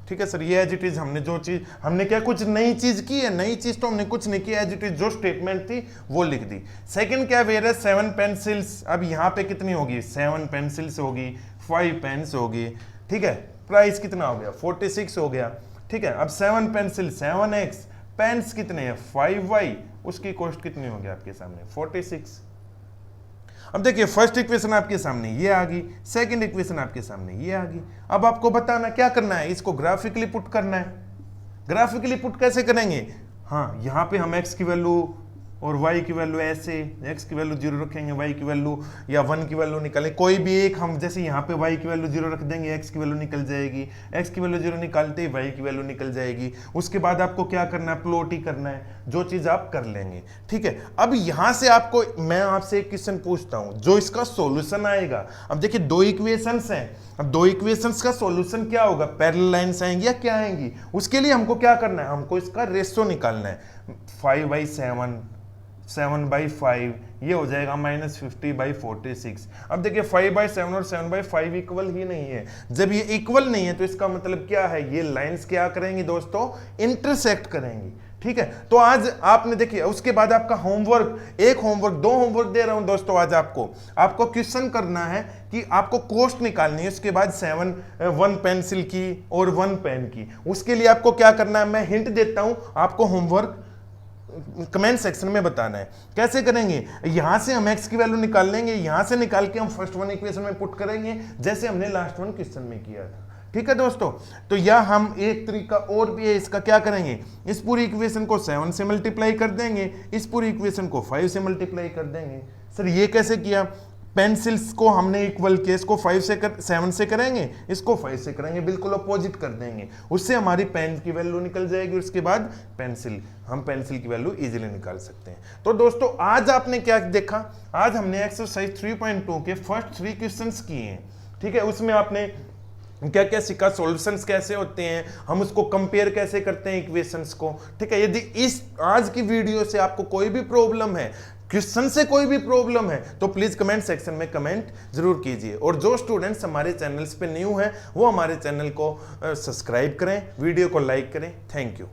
ठीक है सर, ये एज इट इज हमने जो चीज हमने क्या कुछ नई चीज की है, नई चीज तो हमने कुछ नहीं किया, एज इट इज जो स्टेटमेंट थी वो लिख दी। सेकंड क्या वेर है 7 पेंसिल्स, अब यहाँ पे कितनी होगी 7 पेंसिल्स होगी, 5 पेन्स होगी। ठीक है, प्राइस कितना हो गया 46 हो गया। ठीक है, अब 7 पेंसिल 7x, पेन्स कितने हैं 5y, उसकी कॉस्ट कितनी होगी आपके सामने 46। अब देखिए फर्स्ट इक्वेशन आपके सामने ये आ गई, सेकंड इक्वेशन आपके सामने ये आ गई। अब आपको बताना क्या करना है, इसको ग्राफिकली पुट करना है। ग्राफिकली पुट कैसे करेंगे, हाँ यहाँ पे हम x की वैल्यू और y की वैल्यू ऐसे, x की वैल्यू 0 रखेंगे, y की वैल्यू या 1 की वैल्यू निकालें, कोई भी एक हम जैसे यहाँ पे y की वैल्यू 0 रख देंगे, x की वैल्यू निकल जाएगी, x की वैल्यू 0 निकालते ही y की वैल्यू निकल जाएगी। उसके बाद आपको क्या करना है, प्लॉट ही करना है, जो चीज आप कर लेंगे। ठीक है, अब यहाँ से आपको मैं आपसे एक क्वेश्चन पूछता हूँ जो इसका सॉल्यूशन आएगा। अब देखिए 2 इक्वेशंस हैं, अब 2 इक्वेशंस का सॉल्यूशन क्या होगा, पैरेलल लाइंस आएंगी या क्या आएंगी, उसके लिए हमको क्या करना है, हमको इसका रेशियो निकालना है। 5/7, 7/5 ये हो जाएगा -50/46। अब देखिए 5/7 और 7/5 इक्वल ही नहीं है। जब ये इक्वल नहीं है तो इसका मतलब क्या है, ये लाइंस क्या करेंगी दोस्तों, इंटरसेक्ट करेंगी। ठीक है, तो आज आपने देखिए उसके बाद आपका होमवर्क, एक होमवर्क 2 होमवर्क दे रहा हूं दोस्तों आज आपको क्वेश्चन करना है कि आपको कॉस्ट निकालनी है, उसके बाद 1 पेंसिल की और 1 पेन की। उसके लिए आपको क्या करना है, मैं हिंट देता हूं, आपको होमवर्क कमेंट सेक्शन में बताना है। कैसे करेंगे, यहां से हम x की वैल्यू निकाल लेंगे, यहां से निकाल के हम फर्स्ट 1 इक्वेशन में पुट करेंगे जैसे हमने लास्ट 1 क्वेश्चन में किया था। ठीक है दोस्तों, तो या हम एक तरीका और भी है इसका, क्या करेंगे, इस पूरी इक्वेशन को 7 से मल्टीप्लाई कर देंगे, इस पूरी इक्वेशन को 5 से मल्टीप्लाई कर देंगे। सर ये कैसे किया, पेंसिल्स को हमने इक्वल किया, इसको 7 से करेंगे, इसको 5 से करेंगे, बिल्कुल अपोजिट कर देंगे, उससे हमारी पेन की वैल्यू निकल जाएगी, उसके बाद हम पेंसिल की वैल्यू इजीली निकाल सकते हैं। तो दोस्तों आज आपने क्या देखा, आज हमने एक्सरसाइज 3.2 के फर्स्ट 3 क्वेश्चंस किए हैं। ठीक है, उसमें आपने क्या क्या सीखा, सॉल्यूशंस कैसे होते हैं, हम उसको कंपेयर कैसे करते हैं इक्वेशंस को। ठीक है, यदि इस आज की वीडियो से आपको कोई भी प्रॉब्लम है, क्वेश्चन से कोई भी प्रॉब्लम है, तो प्लीज कमेंट सेक्शन में कमेंट जरूर कीजिए। और जो स्टूडेंट्स हमारे चैनल्स पे न्यू हैं वो हमारे चैनल को सब्सक्राइब करें, वीडियो को लाइक करें। Thank you.